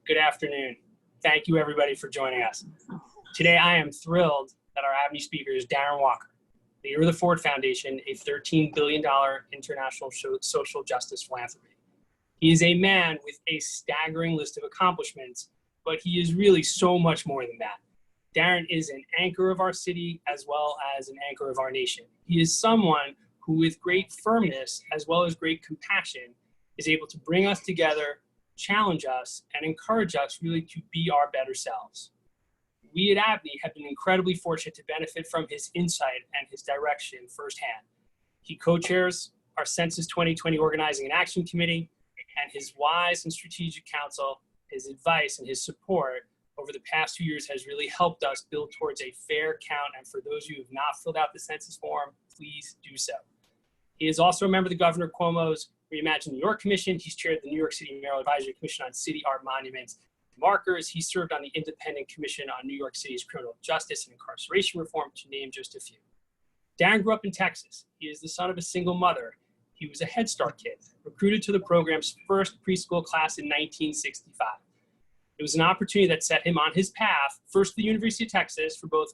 Good afternoon. Thank you everybody for joining us. Today I am thrilled that our Avenue speaker is Darren Walker, leader of the Ford Foundation, a $13 billion international social justice philanthropy. He is a man with a staggering list of accomplishments, but he is really so much more than that. Darren is an anchor of our city as well as an anchor of our nation. He is someone who, with great firmness as well as great compassion, is able to bring us together, challenge us, and encourage us really to be our better selves. We at Abney have been incredibly fortunate to benefit from his insight and his direction firsthand. He co-chairs our Census 2020 Organizing and Action Committee, and his wise and strategic counsel, his advice, and his support over the past 2 years has really helped us build towards a fair count. And for those of you who have not filled out the census form, please do so. He is also a member of the Governor Cuomo's Reimagine New York Commission. He's chaired the New York City Mayoral Advisory Commission on City Art Monuments and Markers. He served on the Independent Commission on New York City's Criminal Justice and Incarceration Reform, to name just a few. Darren grew up in Texas. He is the son of a single mother. He was a Head Start kid, recruited to the program's first preschool class in 1965. It was an opportunity that set him on his path, first to the University of Texas for both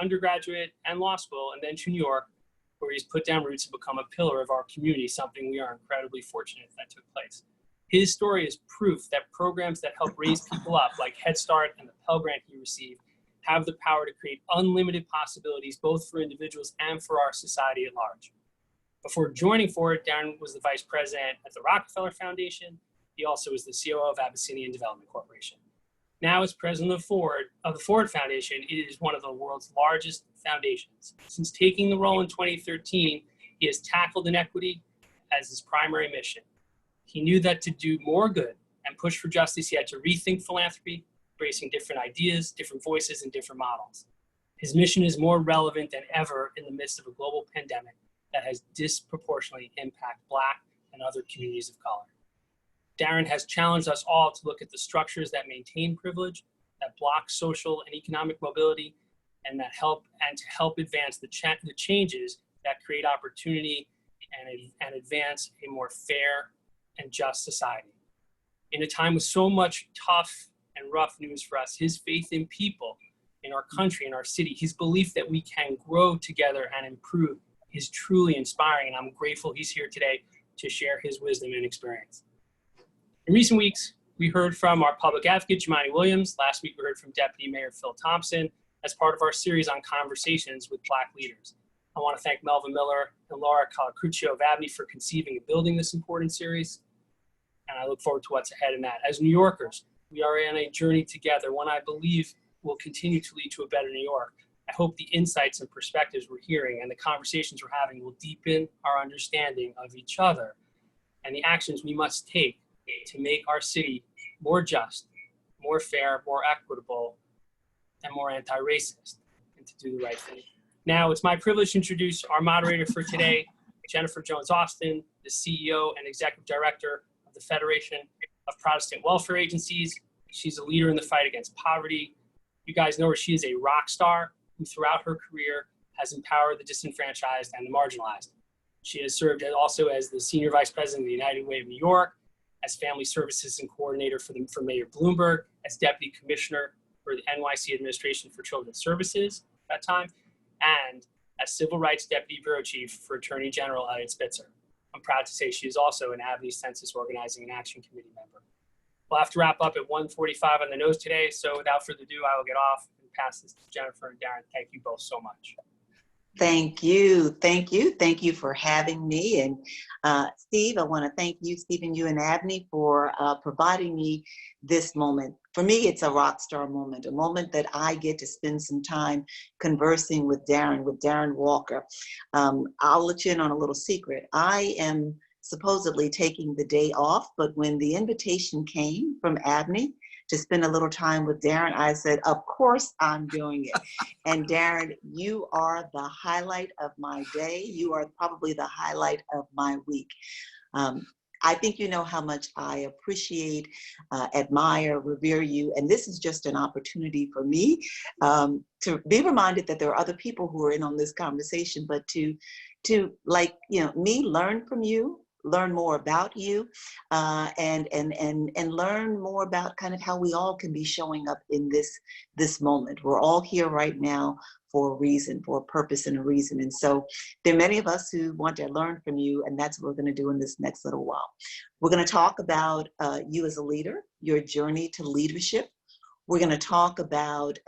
undergraduate and law school, and then to New York, where he's put down roots and become a pillar of our community, something we are incredibly fortunate that took place. His story is proof that programs that help raise people up, like Head Start and the Pell Grant he received, have the power to create unlimited possibilities, both for individuals and for our society at large. Before joining Ford, Darren was the vice president at the Rockefeller Foundation. He also is the COO of Abyssinian Development Corporation. Now, as president of the Ford Foundation, it is one of the world's largest foundations. Since taking the role in 2013, he has tackled inequity as his primary mission. He knew that to do more good and push for justice, he had to rethink philanthropy, embracing different ideas, different voices, and different models. His mission is more relevant than ever in the midst of a global pandemic that has disproportionately impacted Black and other communities of color. Darren has challenged us all to look at the structures that maintain privilege, that block social and economic mobility, and to help advance the changes that create opportunity and advance a more fair and just society. In a time with so much tough and rough news for us, his faith in people, in our country, in our city, his belief that we can grow together and improve is truly inspiring, and I'm grateful he's here today to share his wisdom and experience. In recent weeks, we heard from our public advocate, Jumaane Williams. Last week, we heard from Deputy Mayor Phil Thompson as part of our series on conversations with Black leaders. I want to thank Melvin Miller and Laura Calacruccio of Abney for conceiving and building this important series, and I look forward to what's ahead in that. As New Yorkers, we are on a journey together, one I believe will continue to lead to a better New York. I hope the insights and perspectives we're hearing and the conversations we're having will deepen our understanding of each other and the actions we must take to make our city more just, more fair, more equitable, and more anti-racist, and to do the right thing. Now, it's my privilege to introduce our moderator for today, Jennifer Jones-Austin, the CEO and Executive Director of the Federation of Protestant Welfare Agencies. She's a leader in the fight against poverty. You guys know her. She is a rock star who throughout her career has empowered the disenfranchised and the marginalized. She has served also as the Senior Vice President of the United Way of New York, as Family Services and Coordinator for Mayor Bloomberg, as Deputy Commissioner for the NYC Administration for Children's Services at that time, and as Civil Rights Deputy Bureau Chief for Attorney General Elliot Spitzer. I'm proud to say she is also an Abney Census Organizing and Action Committee member. We'll have to wrap up at 1:45 on the nose today, so without further ado, I will get off and pass this to Jennifer and Darren. Thank you both so much. Thank you. Thank you. Thank you for having me. And Steve, I want to thank you, Stephen, you and Abney for providing me this moment. For me, it's a rock star moment, a moment that I get to spend some time conversing with Darren Walker. I'll let you in on a little secret. I am supposedly taking the day off, but when the invitation came from Abney to spend a little time with Darren, I said, of course I'm doing it. And Darren, you are the highlight of my day. You are probably the highlight of my week. I think you know how much I appreciate, admire, revere you. And this is just an opportunity for me to be reminded that there are other people who are in on this conversation, but to like, you know, me learn from you, learn more about you, and learn more about kind of how we all can be showing up in this moment. We're all here right now for a reason, for a purpose and a reason. And so there are many of us who want to learn from you, and that's what we're going to do in this next little while. We're going to talk about you as a leader, your journey to leadership. We're going to talk about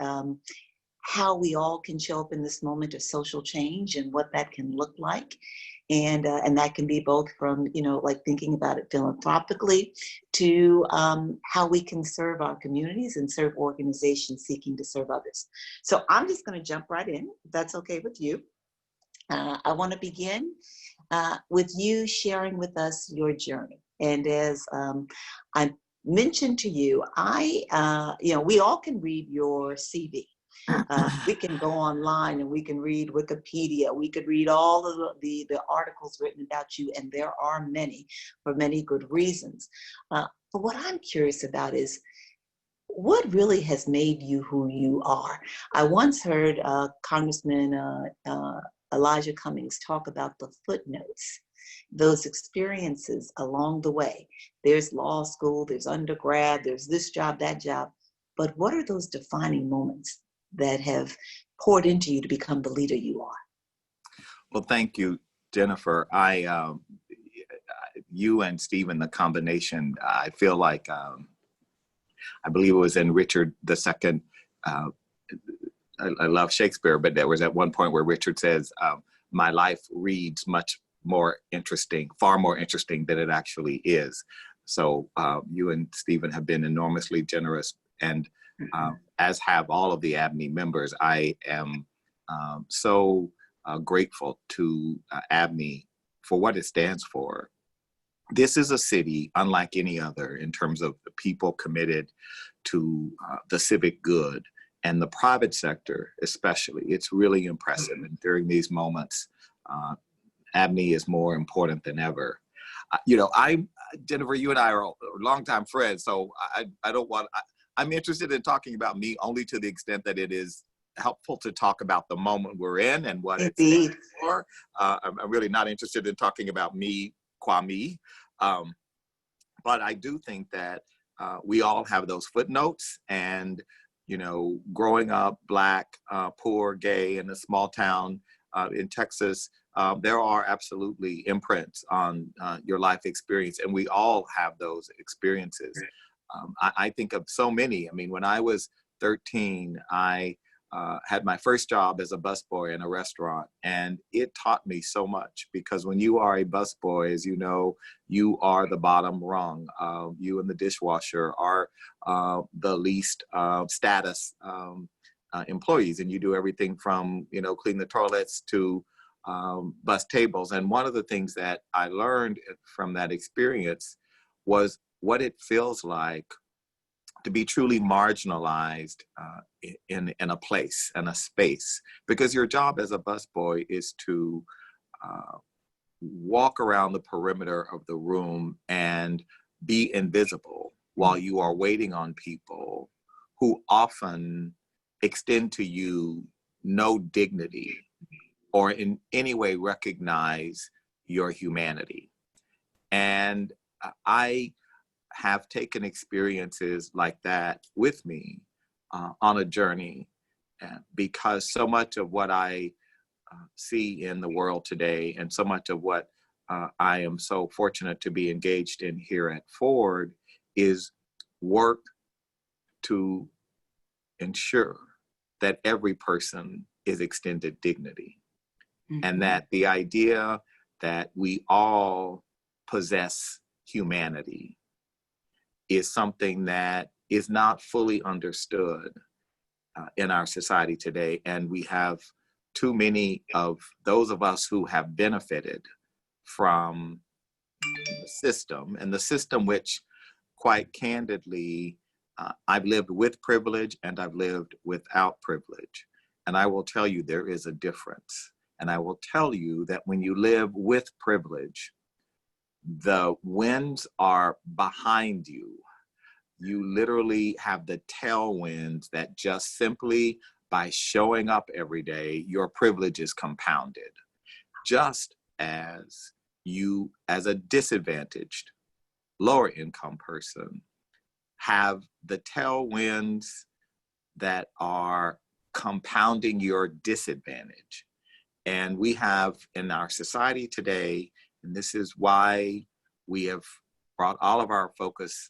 how we all can show up in this moment of social change and what that can look like. And that can be both from, like thinking about it philanthropically to how we can serve our communities and serve organizations seeking to serve others. So I'm just going to jump right in, if that's okay with you. I want to begin with you sharing with us your journey. And as I mentioned to you, we all can read your CV. We can go online and we can read Wikipedia. We could read all of the articles written about you, and there are many, for many good reasons. But what I'm curious about is what really has made you who you are. I once heard Congressman Elijah Cummings talk about the footnotes, those experiences along the way. There's law school, there's undergrad, there's this job, that job. But what are those defining moments that have poured into you to become the leader you are? Well, thank you, Jennifer. You and Stephen, the combination, I feel like, I believe it was in Richard II. I love Shakespeare, but there was at one point where Richard says, my life reads much more interesting, far more interesting than it actually is. So you and Stephen have been enormously generous, and as have all of the ABNY members. I am so grateful to ABNY for what it stands for. This is a city unlike any other in terms of the people committed to the civic good, and the private sector especially. It's really impressive. And during these moments, ABNY is more important than ever. Jennifer, you and I are longtime friends, so I'm interested in talking about me only to the extent that it is helpful to talk about the moment we're in and what it stands for. I'm really not interested in talking about me, qua me. But I do think that we all have those footnotes, and, growing up Black, poor, gay in a small town in Texas, there are absolutely imprints on your life experience, and we all have those experiences. I think of so many. I mean, when I was 13, I had my first job as a busboy in a restaurant, and it taught me so much, because when you are a busboy, as you know, you are the bottom rung. You and the dishwasher are the least status employees, and you do everything from, clean the toilets to bus tables. And one of the things that I learned from that experience was what it feels like to be truly marginalized in a place, in a space, because your job as a busboy is to walk around the perimeter of the room and be invisible while you are waiting on people who often extend to you no dignity or in any way recognize your humanity. And I have taken experiences like that with me on a journey, because so much of what I see in the world today, and so much of what I am so fortunate to be engaged in here at Ford, is work to ensure that every person is extended dignity. Mm-hmm. And that the idea that we all possess humanity is something that is not fully understood in our society today. And we have too many of those of us who have benefited from the system, and the system which, quite candidly, I've lived with privilege and I've lived without privilege. And I will tell you there is a difference. And I will tell you that when you live with privilege, the winds are behind you. You literally have the tailwinds that just simply by showing up every day, your privilege is compounded. Just as you, as a disadvantaged, lower income person, have the tailwinds that are compounding your disadvantage. And we have in our society today, and this is why we have brought all of our focus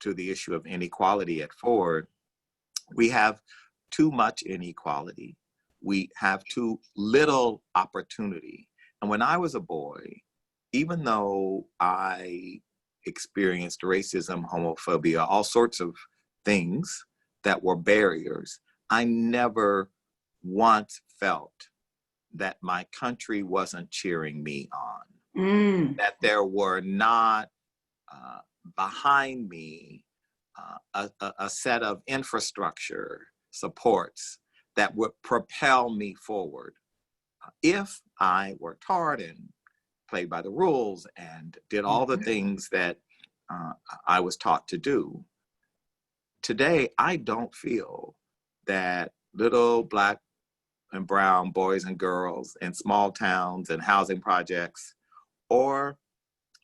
to the issue of inequality at Ford, we have too much inequality. We have too little opportunity. And when I was a boy, even though I experienced racism, homophobia, all sorts of things that were barriers, I never once felt that my country wasn't cheering me on, that there were not behind me a set of infrastructure supports that would propel me forward. If I worked hard and played by the rules and did all the things that I was taught to do, today I don't feel that little Black and brown boys and girls in small towns and housing projects, or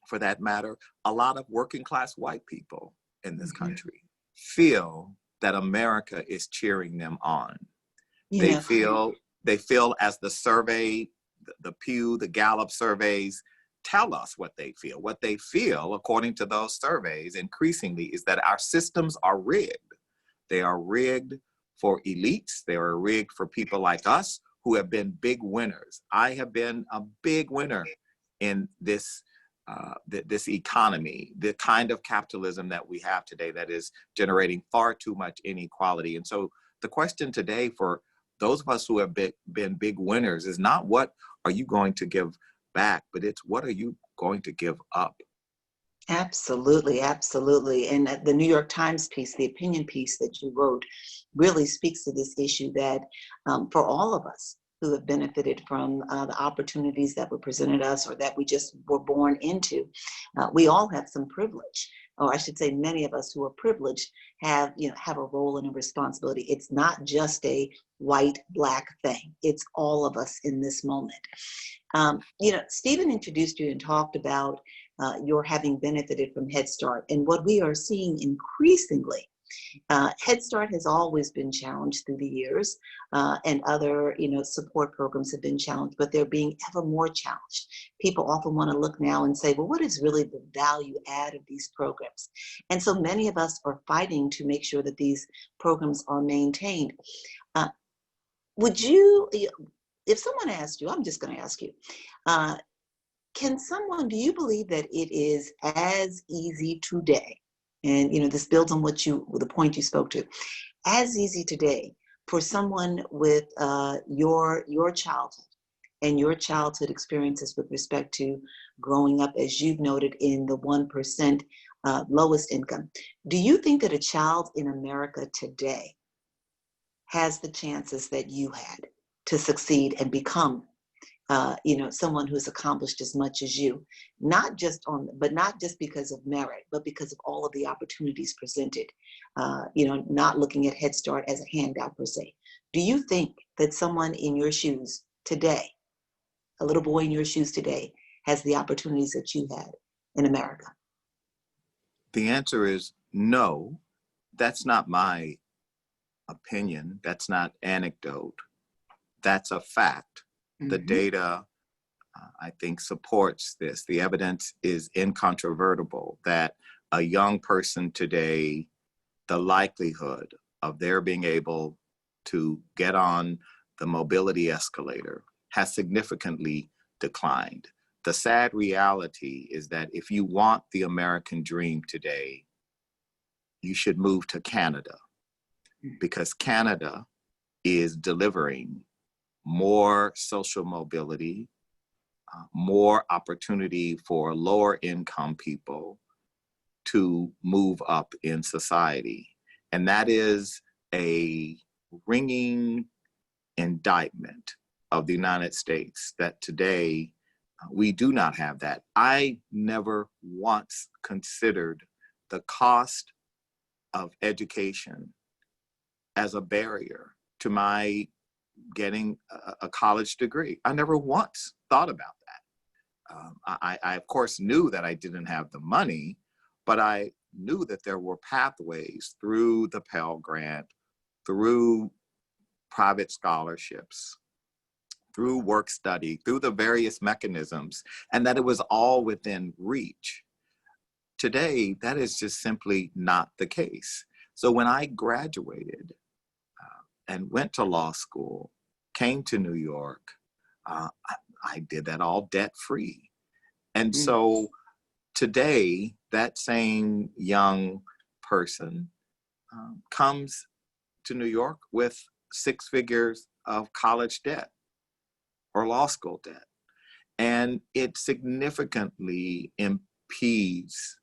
for that matter, a lot of working class white people in this country feel that America is cheering them on. They feel as the survey, the Pew, the Gallup surveys tell us what they feel. What they feel, according to those surveys, increasingly is that our systems are rigged. They are rigged for elites. They are rigged for people like us who have been big winners. I have been a big winner in this this economy, the kind of capitalism that we have today that is generating far too much inequality. And so the question today for those of us who have been big winners is not what are you going to give back, but it's what are you going to give up? Absolutely, absolutely. And the New York Times piece, the opinion piece that you wrote, really speaks to this issue that for all of us who have benefited from the opportunities that were presented us or that we just were born into, we all have some privilege. Or I should say many of us who are privileged have a role and a responsibility. It's not just a white, Black thing. It's all of us in this moment. Stephen introduced you and talked about your having benefited from Head Start. And what we are seeing increasingly, Head Start has always been challenged through the years, and other support programs have been challenged, but they're being ever more challenged. People often want to look now and say, well, what is really the value add of these programs? And so many of us are fighting to make sure that these programs are maintained. Would you, if someone asked you, I'm just going to ask you, do you believe that it is as easy today, and this builds on the point you spoke to, as easy today for someone with your childhood and your childhood experiences with respect to growing up, as you've noted, in the 1% lowest income? Do you think that a child in America today has the chances that you had to succeed and become someone who's accomplished as much as you, not just because of merit, but because of all of the opportunities presented, not looking at Head Start as a handout per se? Do you think that someone in your shoes today, a little boy in your shoes today, has the opportunities that you had in America? The answer is no. That's not my opinion. That's not anecdote. That's a fact. The data, I think, supports this. The evidence is incontrovertible that a young person today, the likelihood of their being able to get on the mobility escalator has significantly declined. The sad reality is that if you want the American dream today, you should move to Canada, because Canada is delivering more social mobility, more opportunity for lower income people to move up in society. And that is a ringing indictment of the United States that today we do not have that. I never once considered the cost of education as a barrier to my getting a college degree. I never once thought about that. I of course knew that I didn't have the money, but I knew that there were pathways through the Pell Grant, through private scholarships, through work study, through the various mechanisms, and that it was all within reach. Today, that is just simply not the case. So when I graduated and went to law school, came to New York, I did that all debt-free. And so today, that same young person comes to New York with 6 figures of college debt or law school debt. And it significantly impedes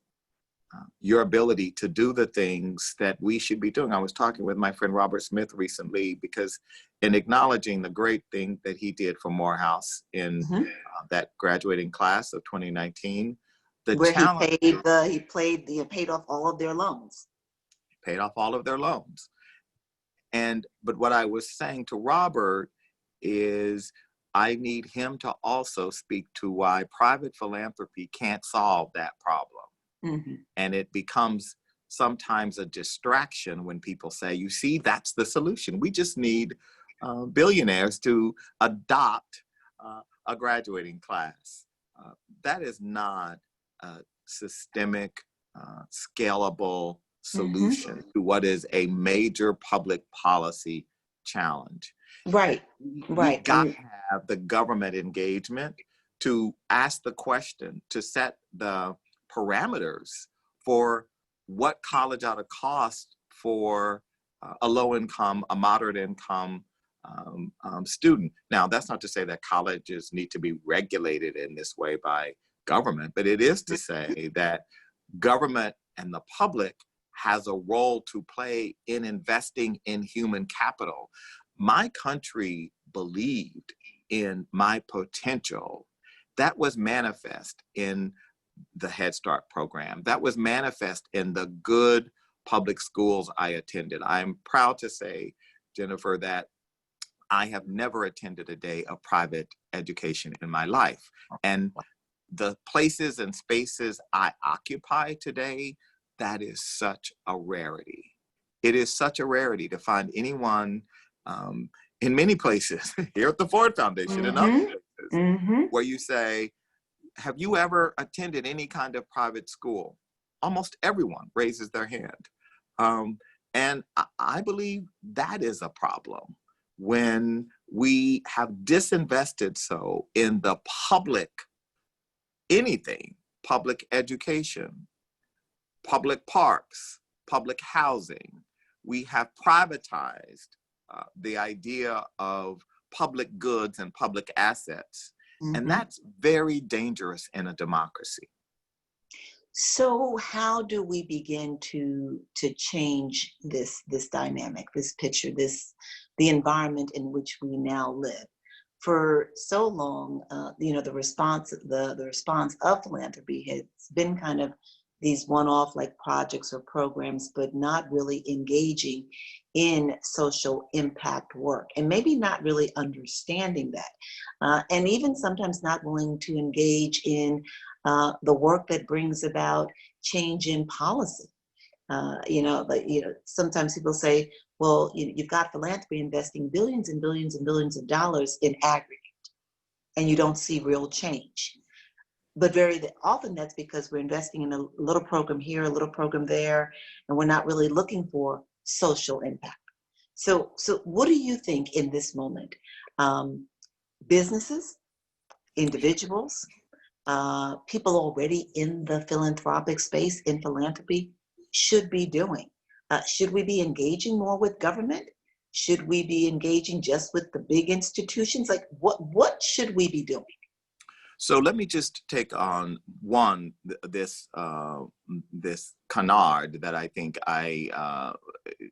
your ability to do the things that we should be doing. I was talking with my friend Robert Smith recently, because in acknowledging the great thing that he did for Morehouse in that graduating class of 2019, where he paid off all of their loans. Paid off all of their loans. But what I was saying to Robert is I need him to also speak to why private philanthropy can't solve that problem. And it becomes sometimes a distraction when people say, you see, that's the solution. We just need billionaires to adopt a graduating class. That is not a systemic, scalable solution to what is a major public policy challenge. Right. We've got to have the government engagement to ask the question, to set the parameters for what college ought to cost for a low income, a moderate income student. Now, that's not to say that colleges need to be regulated in this way by government, but it is to say that government and the public has a role to play in investing in human capital. My country believed in my potential. That was manifest in the Head Start program. That was manifest in the good public schools I attended. I'm proud to say, Jennifer, that I have never attended a day of private education in my life. And the places and spaces I occupy today, that is such a rarity. It is such a rarity to find anyone in many places, here at the Ford Foundation and other places, where you say, have you ever attended any kind of private school? Almost everyone raises their hand. And I believe that is a problem when we have disinvested so in the public, anything, public education, public parks, public housing. We have privatized the idea of public goods and public assets. And that's very dangerous in a democracy. So how do we begin to change this dynamic, this picture, the environment in which we now live? For so long, the response of philanthropy has been kind of these one-off like projects or programs, but not really engaging in social impact work, and maybe not really understanding that, and even sometimes not willing to engage in the work that brings about change in policy. Sometimes people say, well, you've got philanthropy investing billions and billions and billions of dollars in aggregate, and you don't see real change. But very often that's because we're investing in a little program here, a little program there, and we're not really looking for social impact. So what do you think in this moment? Businesses, individuals, people already in the philanthropic space, in philanthropy, should be doing? Should we be engaging more with government? Should we be engaging just with the big institutions? Like what should we be doing? So let me just take on this canard that I think I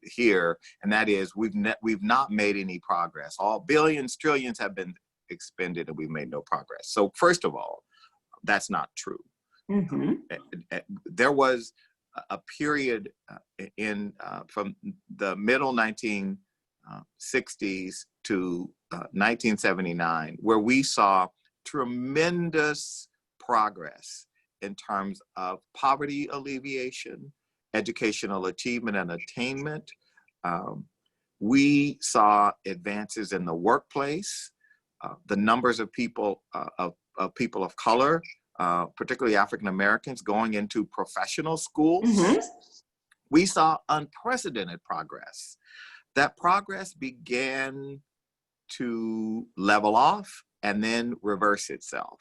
hear, and that is we've not made any progress. All billions, trillions have been expended, and we've made no progress. So first of all, that's not true. There was a period from the middle 1960s to 1979 where we saw tremendous progress in terms of poverty alleviation, educational achievement and attainment. We saw advances in the workplace, the numbers of people of color, particularly African Americans, going into professional schools. Mm-hmm. We saw unprecedented progress. That progress began to level off and then reverse itself.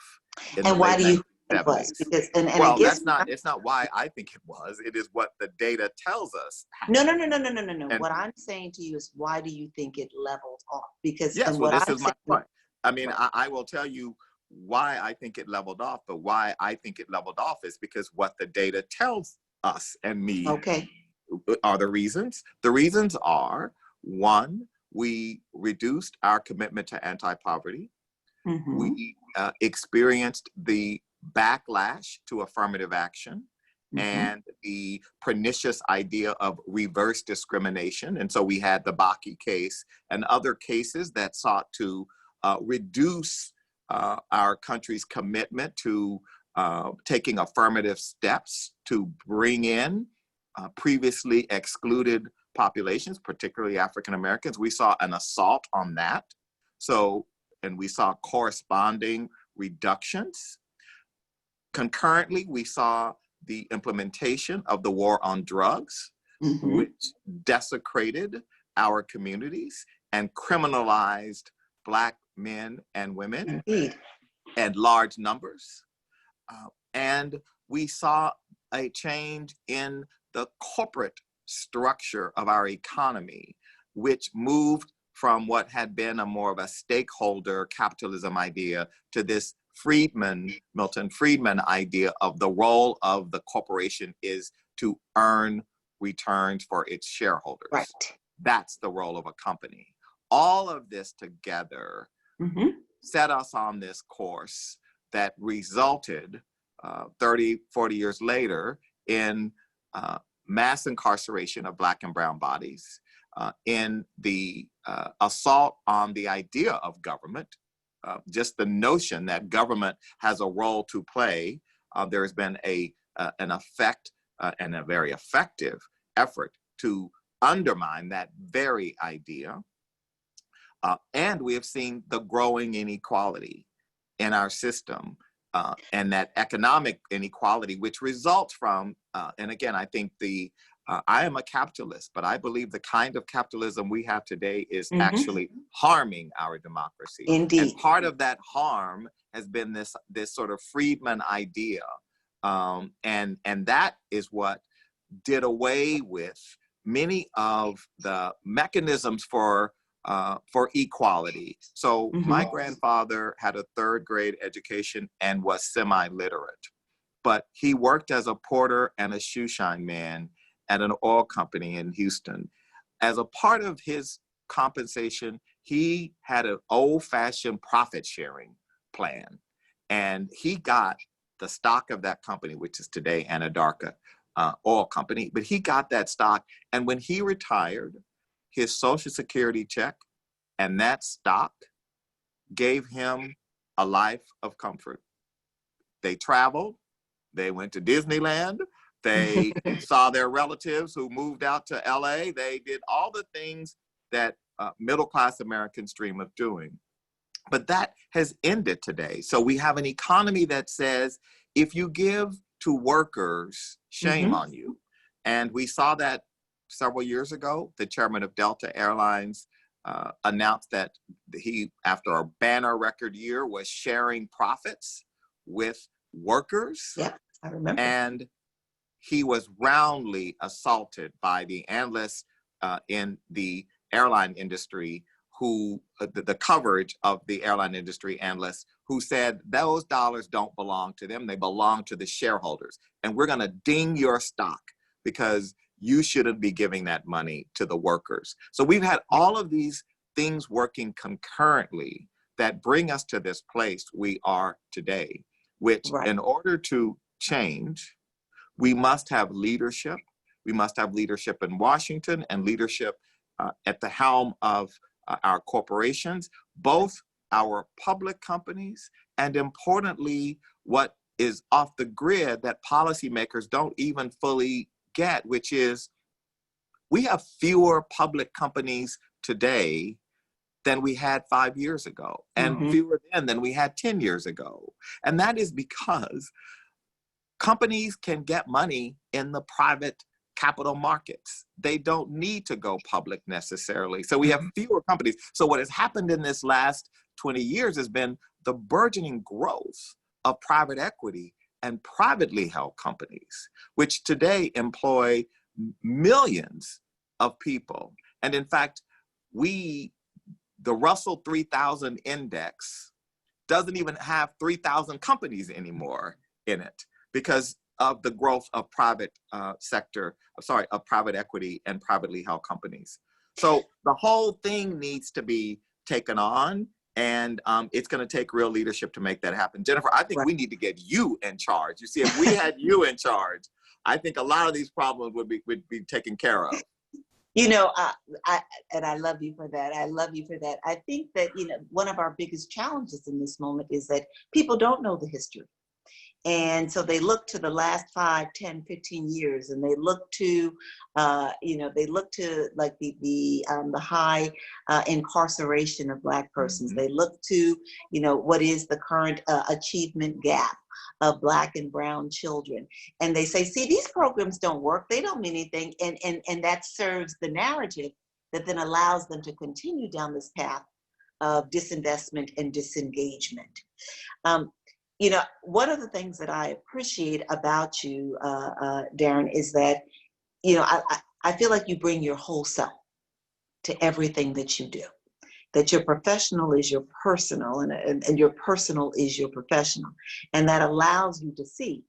And why do you think it was? Because and well, I guess it's not why I think it was. It is what the data tells us. no. And What I'm saying to you is, why do you think it leveled off? Because yes, and well, what this I'm is my saying, point. I mean, right. I will tell you why I think it leveled off, but why I think it leveled off is because what the data tells us and me Okay. are the reasons. The reasons are, one, we reduced our commitment to anti-poverty. Mm-hmm. We experienced the backlash to affirmative action and the pernicious idea of reverse discrimination. And so we had the Bakke case and other cases that sought to reduce our country's commitment to taking affirmative steps to bring in previously excluded populations, particularly African Americans. We saw an assault on that. And we saw corresponding reductions. Concurrently, we saw the implementation of the war on drugs, which desecrated our communities and criminalized Black men and women in large numbers. And we saw a change in the corporate structure of our economy, which moved from what had been a more of a stakeholder capitalism idea to this Milton Friedman idea of the role of the corporation is to earn returns for its shareholders. Right. That's the role of a company. All of this together set us on this course that resulted 30, 40 years later in mass incarceration of Black and brown bodies, in the assault on the idea of government, just the notion that government has a role to play. There has been an effect and a very effective effort to undermine that very idea. And we have seen the growing inequality in our system and that economic inequality, which results from, and again, I think I am a capitalist, but I believe the kind of capitalism we have today is actually harming our democracy. Indeed. And part of that harm has been this sort of Friedman idea. And that is what did away with many of the mechanisms for equality. So my grandfather had a third grade education and was semi-literate, but he worked as a porter and a shoe shine man at an oil company in Houston. As a part of his compensation, he had an old-fashioned profit sharing plan. And he got the stock of that company, which is today Anadarko Oil Company, but he got that stock. And when he retired, his Social Security check and that stock gave him a life of comfort. They traveled, they went to Disneyland, they saw their relatives who moved out to LA. They did all the things that middle-class Americans dream of doing. But that has ended today. So we have an economy that says, if you give to workers, shame on you. And we saw that several years ago. The chairman of Delta Airlines announced that he, after a banner record year, was sharing profits with workers. Yeah, I remember. And he was roundly assaulted by the analysts in the airline industry who, the coverage of the airline industry analysts who said those dollars don't belong to them, they belong to the shareholders. And we're gonna ding your stock because you shouldn't be giving that money to the workers. So we've had all of these things working concurrently that bring us to this place we are today, which in order to change, we must have leadership. We must have leadership in Washington and leadership at the helm of our corporations, both our public companies and, importantly, what is off the grid that policymakers don't even fully get, which is we have fewer public companies today than we had 5 years ago, and fewer than we had 10 years ago. And that is because companies can get money in the private capital markets. They don't need to go public necessarily. So we have fewer companies. So what has happened in this last 20 years has been the burgeoning growth of private equity and privately held companies, which today employ millions of people. And in fact, the Russell 3000 index doesn't even have 3,000 companies anymore in it because of the growth of private private equity and privately held companies. So the whole thing needs to be taken on, and it's going to take real leadership to make that happen. Jennifer, I think we need to get you in charge. You see, if we had you in charge, I think a lot of these problems would be taken care of. You know, I love you for that. I love you for that. I think that, one of our biggest challenges in this moment is that people don't know the history. And so they look to the last 5, 10, 15 years, and they look to, like the high incarceration of Black persons. They look to, what is the current achievement gap of Black and brown children. And they say, see, these programs don't work. They don't mean anything. And that serves the narrative that then allows them to continue down this path of disinvestment and disengagement. One of the things that I appreciate about you, Darren, is that, I feel like you bring your whole self to everything that you do, that your professional is your personal and your personal is your professional. And that allows you to see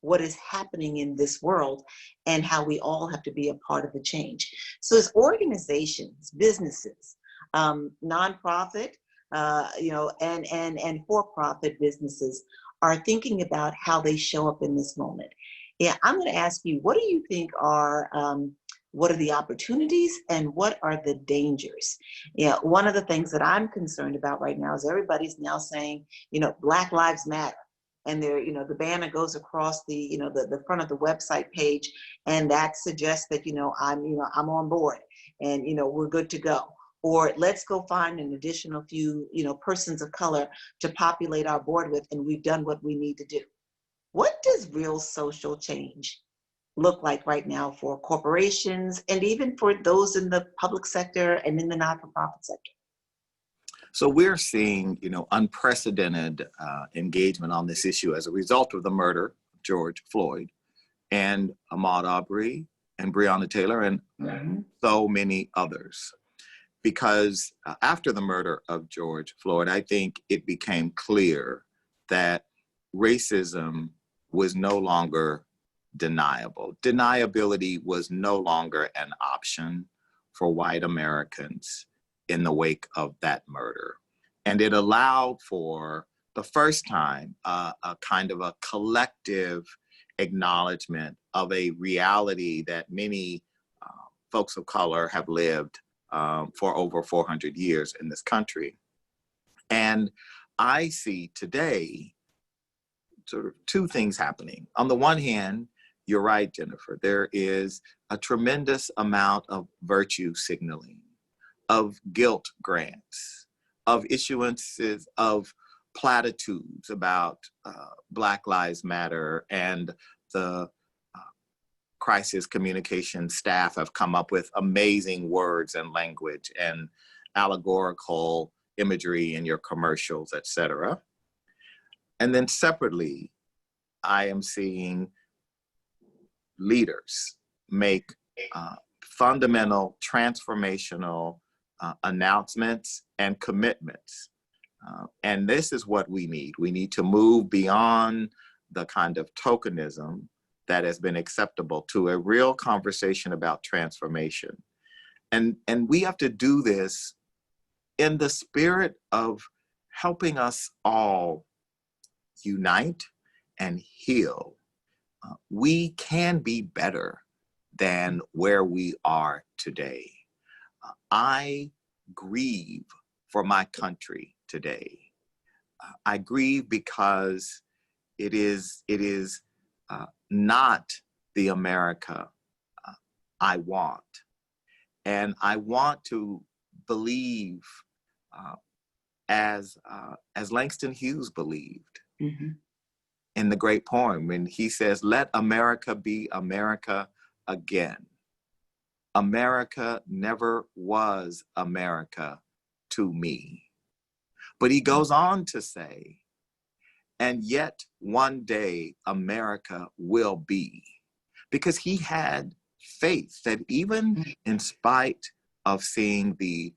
what is happening in this world and how we all have to be a part of the change. So as organizations, businesses, nonprofit, and for-profit businesses are thinking about how they show up in this moment. Yeah, I'm going to ask you, what do you think what are the opportunities and what are the dangers? One of the things that I'm concerned about right now is everybody's now saying, Black Lives Matter. And the banner goes across the front of the website page, and that suggests that, I'm on board and, we're good to go. Or let's go find an additional few, persons of color to populate our board with, and we've done what we need to do. What does real social change look like right now for corporations and even for those in the public sector and in the not-for-profit sector? So we're seeing, unprecedented engagement on this issue as a result of the murder of George Floyd and Ahmaud Arbery and Breonna Taylor and so many others. Because after the murder of George Floyd, I think it became clear that racism was no longer deniable. Deniability was no longer an option for white Americans in the wake of that murder. And it allowed for the first time a kind of a collective acknowledgement of a reality that many folks of color have lived for over 400 years in this country. And I see today sort of two things happening. On the one hand, you're right, Jennifer, there is a tremendous amount of virtue signaling, of guilt grants, of issuances of platitudes about Black Lives Matter, and the crisis communication staff have come up with amazing words and language and allegorical imagery in your commercials, et cetera. And then separately, I am seeing leaders make fundamental, transformational announcements and commitments. And this is what we need. We need to move beyond the kind of tokenism that has been acceptable to a real conversation about transformation. And we have to do this in the spirit of helping us all unite and heal. We can be better than where we are today. I grieve for my country today. I grieve because It is not the America I want. And I want to believe as Langston Hughes believed in the great poem when he says, "Let America be America again. America never was America to me." But he goes on to say, "And yet one day America will be," because he had faith that even in spite of seeing the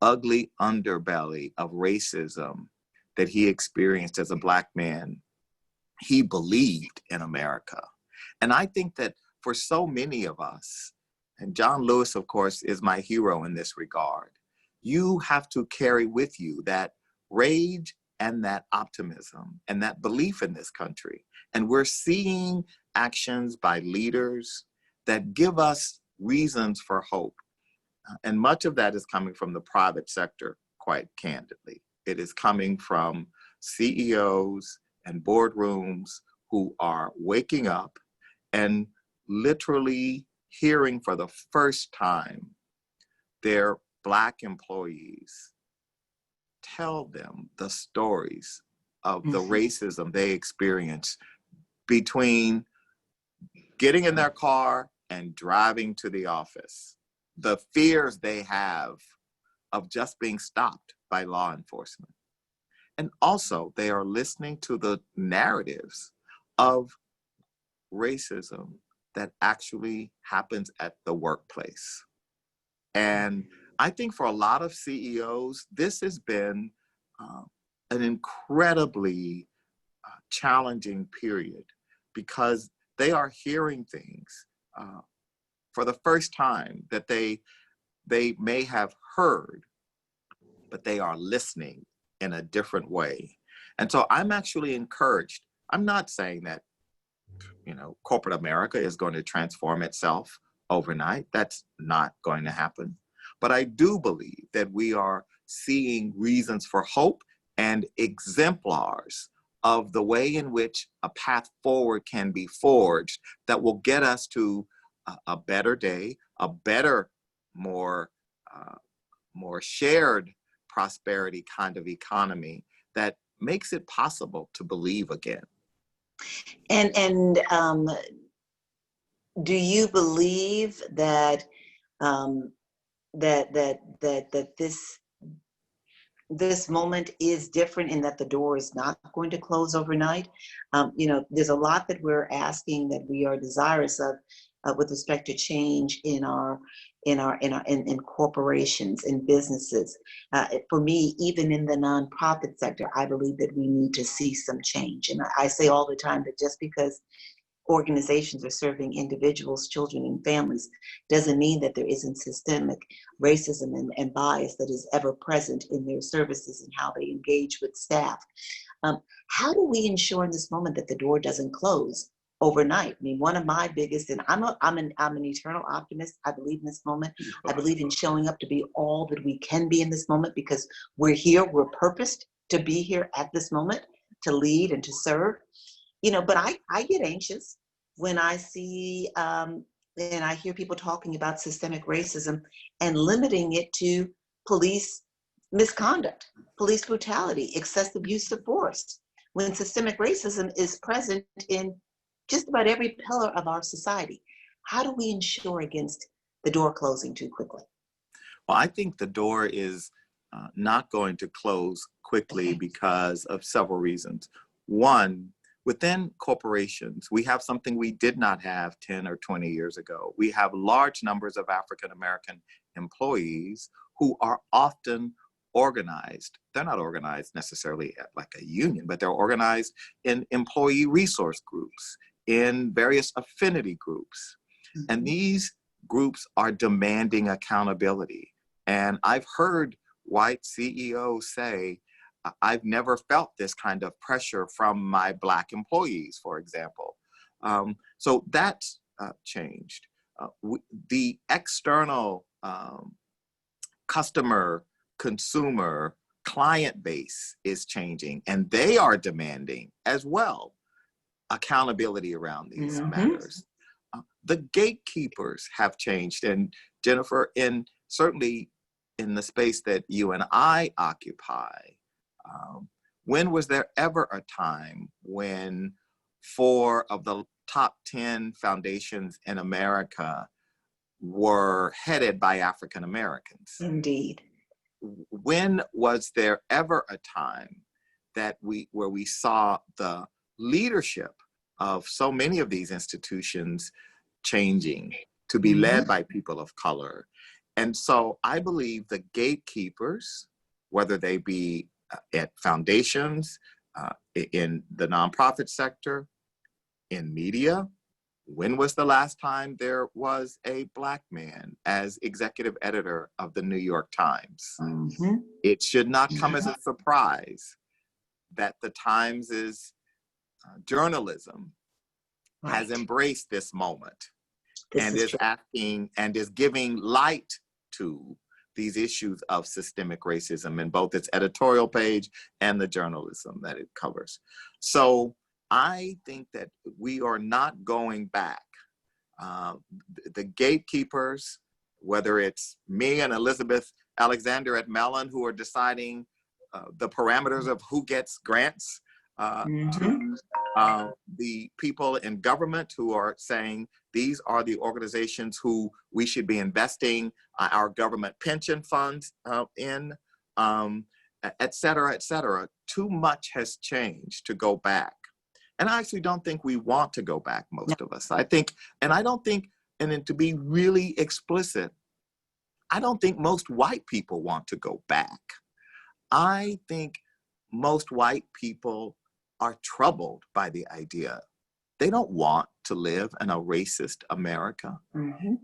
ugly underbelly of racism that he experienced as a Black man, he believed in America. And I think that for so many of us, and John Lewis, of course, is my hero in this regard, you have to carry with you that rage and that optimism and that belief in this country. And we're seeing actions by leaders that give us reasons for hope. And much of that is coming from the private sector, quite candidly. It is coming from CEOs and boardrooms who are waking up and literally hearing for the first time their Black employees tell them the stories of the racism they experience between getting in their car and driving to the office, the fears they have of just being stopped by law enforcement. And also, they are listening to the narratives of racism that actually happens at the workplace. And I think for a lot of CEOs, this has been an incredibly challenging period because they are hearing things for the first time that they may have heard, but they are listening in a different way. And so I'm actually encouraged. I'm not saying that, corporate America is going to transform itself overnight. That's not going to happen. But I do believe that we are seeing reasons for hope and exemplars of the way in which a path forward can be forged that will get us to a better day, a better, more shared prosperity kind of economy that makes it possible to believe again. And do you believe that this moment is different in that the door is not going to close overnight? There's a lot that we're asking that we are desirous of with respect to change in corporations, in businesses. For me, even in the nonprofit sector, I believe that we need to see some change. And I say all the time that just because organizations are serving individuals, children, and families doesn't mean that there isn't systemic racism and bias that is ever present in their services and how they engage with staff. How do we ensure in this moment that the door doesn't close overnight? I mean, one of my biggest, and I'm an eternal optimist. I believe in this moment. I believe in showing up to be all that we can be in this moment because we're here, we're purposed to be here at this moment, to lead and to serve. But I get anxious when I see and I hear people talking about systemic racism and limiting it to police misconduct, police brutality, excessive use of force, when systemic racism is present in just about every pillar of our society. How do we ensure against the door closing too quickly? Well, I think the door is not going to close quickly because of several reasons. One, within corporations, we have something we did not have 10 or 20 years ago. We have large numbers of African-American employees who are often organized. They're not organized necessarily like a union, but they're organized in employee resource groups, in various affinity groups. And these groups are demanding accountability. And I've heard white CEOs say, I've never felt this kind of pressure from my Black employees, for example. So that's changed. The external customer, consumer, client base is changing, and they are demanding as well accountability around these matters. The gatekeepers have changed. And Jennifer, certainly in the space that you and I occupy, when was there ever a time when 4 of the top 10 foundations in America were headed by African Americans? Indeed. When was there ever a time that where we saw the leadership of so many of these institutions changing to be led by people of color? And so I believe the gatekeepers, whether they be at foundations, in the nonprofit sector, in media, when was the last time there was a Black man as executive editor of the New York Times? It should not come as a surprise that the Times' journalism has embraced this moment and is asking and is giving light to these issues of systemic racism in both its editorial page and the journalism that it covers. So I think that we are not going back. The gatekeepers, whether it's me and Elizabeth Alexander at Mellon, who are deciding the parameters of who gets grants, to the people in government who are saying these are the organizations who we should be investing our government pension funds in, et cetera, et cetera. Too much has changed to go back. And I actually don't think we want to go back, most of us. I think, and I don't think, and then to be really explicit, I don't think most white people want to go back. I think most white people are troubled by the idea. They don't want to live in a racist America.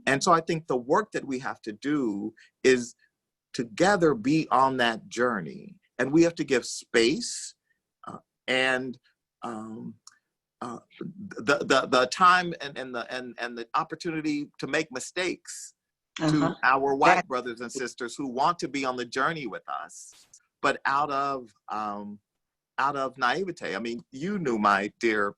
And so I think the work that we have to do is together be on that journey. And we have to give space and the time and the opportunity to make mistakes to our white brothers and sisters who want to be on the journey with us, but out of naivete. I mean, you knew my dear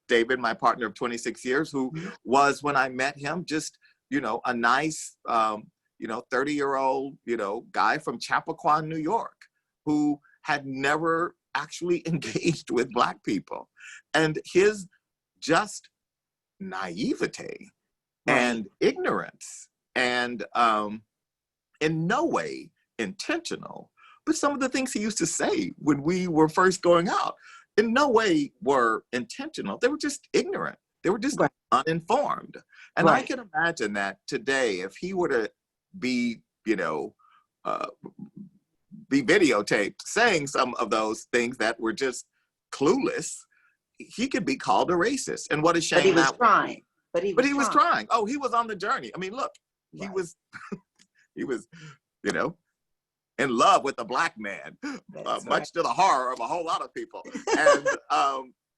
David, my partner of 26 years, who was, when I met him, just, a nice, 30-year-old, guy from Chappaqua, New York, who had never actually engaged with Black people. And his just naivete and ignorance and in no way intentional, but some of the things he used to say when we were first going out in no way were intentional. They were just ignorant. They were just uninformed. And I can imagine that today, if he were to be, be videotaped saying some of those things that were just clueless, he could be called a racist. And what a shame. But he was trying. But he was trying. Oh, he was on the journey. I mean, look, he was, in love with a Black man, much to the horror of a whole lot of people. And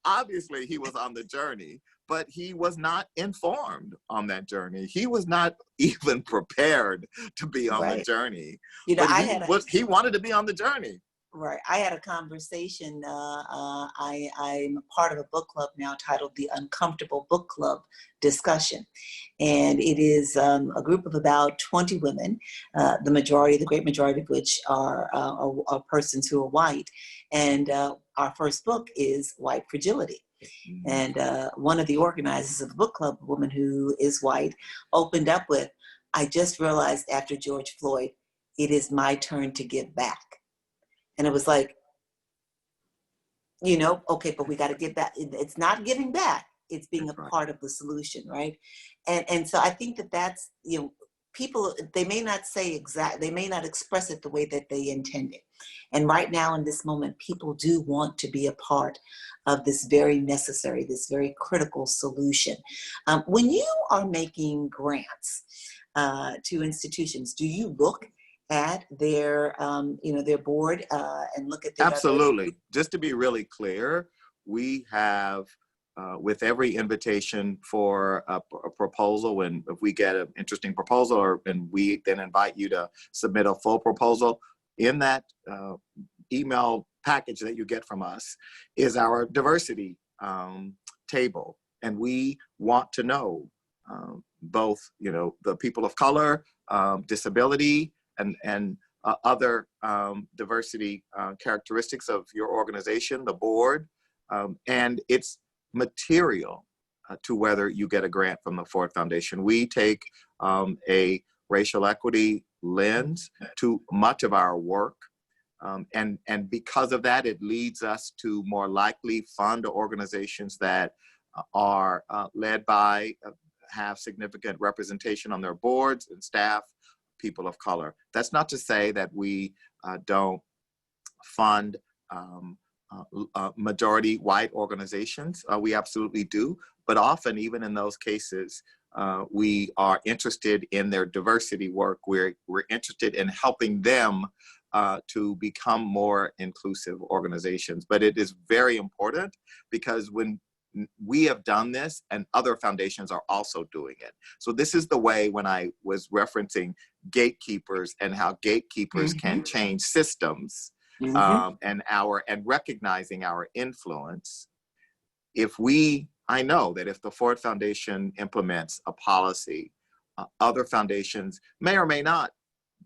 obviously he was on the journey, but he was not informed on that journey. He was not even prepared to be on the journey. He wanted to be on the journey. Right. I had a conversation. I'm part of a book club now titled the Uncomfortable Book Club Discussion. And it is a group of about 20 women, the great majority of which are persons who are white. And our first book is White Fragility. And one of the organizers of the book club, a woman who is white, opened up with, I just realized after George Floyd, it is my turn to give back. And it was like, okay, but we got to give back. It's not giving back. It's being a part of the solution, right? And so I think that's, people, they may not they may not express it the way that they intended. And right now in this moment, people do want to be a part of this very necessary, this very critical solution. When you are making grants to institutions, do you look at their, their board and look at their— Absolutely. Just to be really clear, we have, with every invitation for a proposal, and if we get an interesting proposal, and we then invite you to submit a full proposal, in that email package that you get from us is our diversity table, and we want to know both, the people of color, disability, and other diversity characteristics of your organization, the board, and it's material to whether you get a grant from the Ford Foundation. We take a racial equity lens to much of our work. And because of that, it leads us to more likely fund organizations that are led by, have significant representation on their boards and staff, people of color. That's not to say that we don't fund majority white organizations. We absolutely do. But often, even in those cases, we are interested in their diversity work. We're interested in helping them to become more inclusive organizations. But it is very important, because when we have done this and other foundations are also doing it. So this is the way, when I was referencing gatekeepers and how gatekeepers can change systems, and recognizing our influence. I know that if the Ford Foundation implements a policy, other foundations may or may not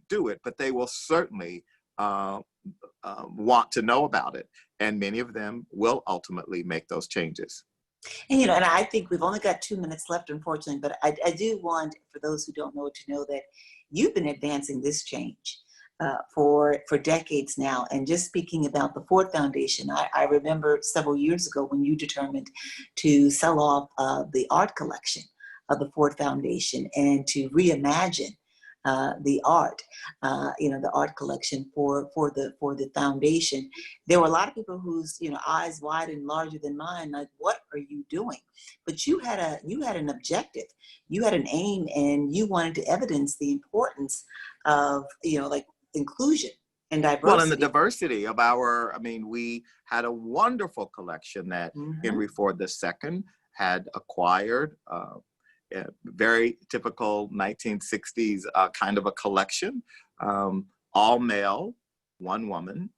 do it, but they will certainly want to know about it. And many of them will ultimately make those changes. And, and I think we've only got 2 minutes left, unfortunately, but I do want, for those who don't know, to know that you've been advancing this change for decades now. And just speaking about the Ford Foundation, I remember several years ago when you determined to sell off the art collection of the Ford Foundation and to reimagine the art, the art collection for the foundation. There were a lot of people whose eyes wide and larger than mine, like, what are you doing? But you had an objective, you had an aim, and you wanted to evidence the importance of inclusion and diversity. Well, and the diversity of we had a wonderful collection that Henry Ford II had acquired. Very typical 1960s kind of a collection, all male, one woman,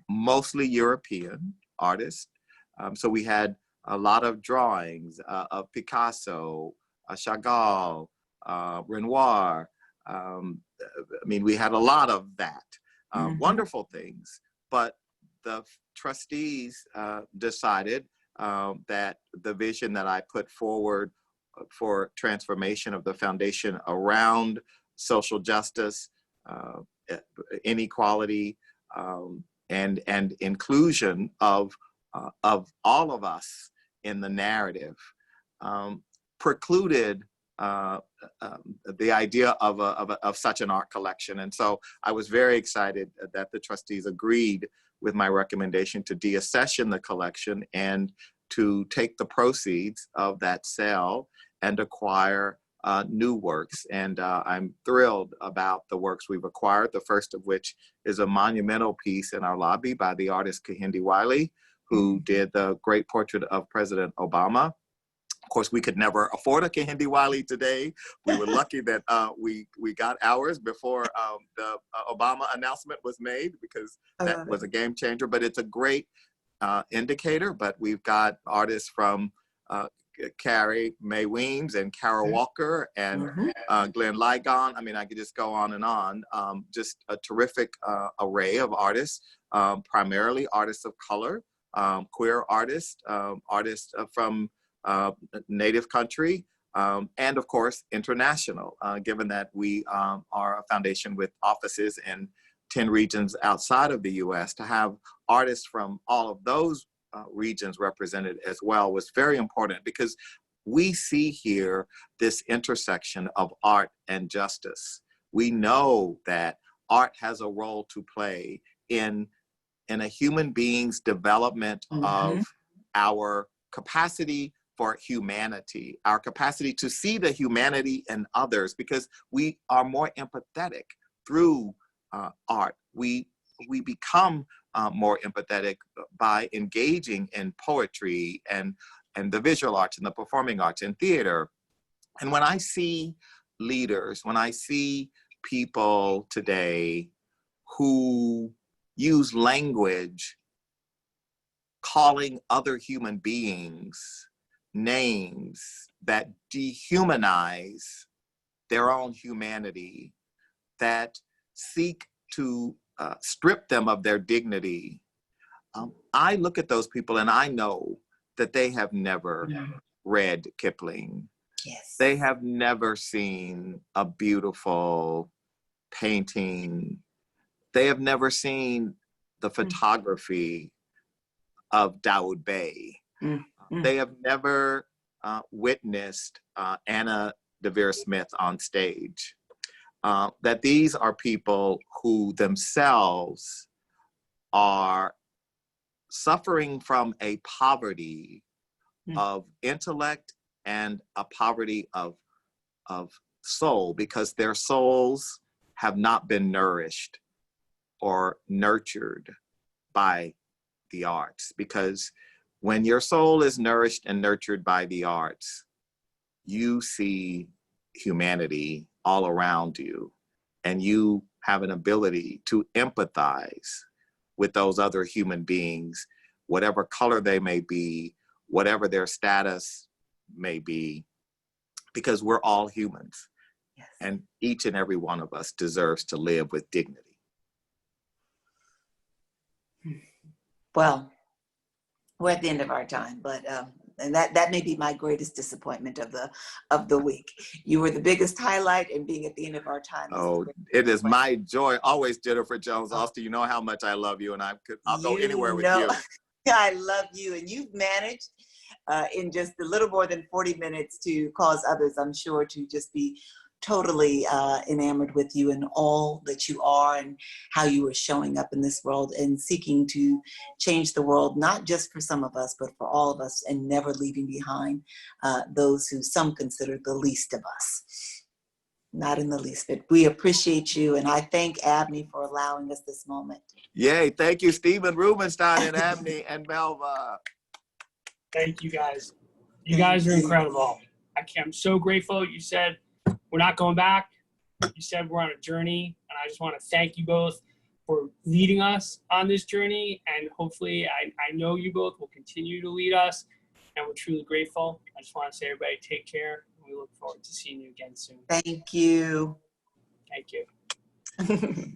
mostly European artists. So we had a lot of drawings of Picasso, Chagall, Renoir. We had a lot of that, wonderful things, but the trustees decided that the vision that I put forward for transformation of the foundation around social justice, inequality, and inclusion of all of us in the narrative, precluded the idea of such an art collection. And so I was very excited that the trustees agreed with my recommendation to deaccession the collection and to take the proceeds of that sale and acquire new works. And I'm thrilled about the works we've acquired, the first of which is a monumental piece in our lobby by the artist Kehinde Wiley, who did the great portrait of President Obama. Of course, we could never afford a Kehinde Wiley today. We were lucky that we got ours before the Obama announcement was made, because that was a game changer. But it's a great indicator. But we've got artists from Carrie Mae Weems and Kara Walker and Glenn Ligon. I could just go on and on. Just a terrific array of artists, primarily artists of color, queer artists, artists from native country, and of course, international, given that we are a foundation with offices in 10 regions outside of the US. To have artists from all of those regions represented as well was very important, because we see here this intersection of art and justice. We know that art has a role to play in a human being's development of our capacity for humanity, our capacity to see the humanity in others, because we are more empathetic through art. We become more empathetic by engaging in poetry and the visual arts and the performing arts and theater. And when I see leaders, when I see people today who use language calling other human beings names that dehumanize their own humanity, that seek to strip them of their dignity. I look at those people and I know that they have never read Kipling. Yes. They have never seen a beautiful painting. They have never seen the photography of Dawood Bey. They have never witnessed Anna Devere Smith on stage. That these are people who themselves are suffering from a poverty of intellect and a poverty of soul, because their souls have not been nourished or nurtured by the arts. Because when your soul is nourished and nurtured by the arts, you see humanity all around you, and you have an ability to empathize with those other human beings, whatever color they may be, whatever their status may be, because we're all humans. Yes. And each and every one of us deserves to live with dignity. Well, we're at the end of our time, but and that may be my greatest disappointment of the week. You were the biggest highlight, and being at the end of our time. Oh, it is my joy. Always, Jennifer Jones Austin. You know how much I love you, and I'll go anywhere with you. I love you, and you've managed in just a little more than 40 minutes to cause others, I'm sure, to just be totally enamored with you and all that you are and how you are showing up in this world and seeking to change the world, not just for some of us, but for all of us, and never leaving behind those who some consider the least of us. Not in the least bit. We appreciate you, and I thank Abney for allowing us this moment. Yay, thank you, Stephen Rubenstein and Abney and Melva. Thank you guys. You guys are incredible. I'm so grateful. You said we're not going back. You said we're on a journey, and I just want to thank you both for leading us on this journey, and hopefully I know you both will continue to lead us, and we're truly grateful. I just want to say, everybody, take care, and we look forward to seeing you again soon. Thank you. Thank you.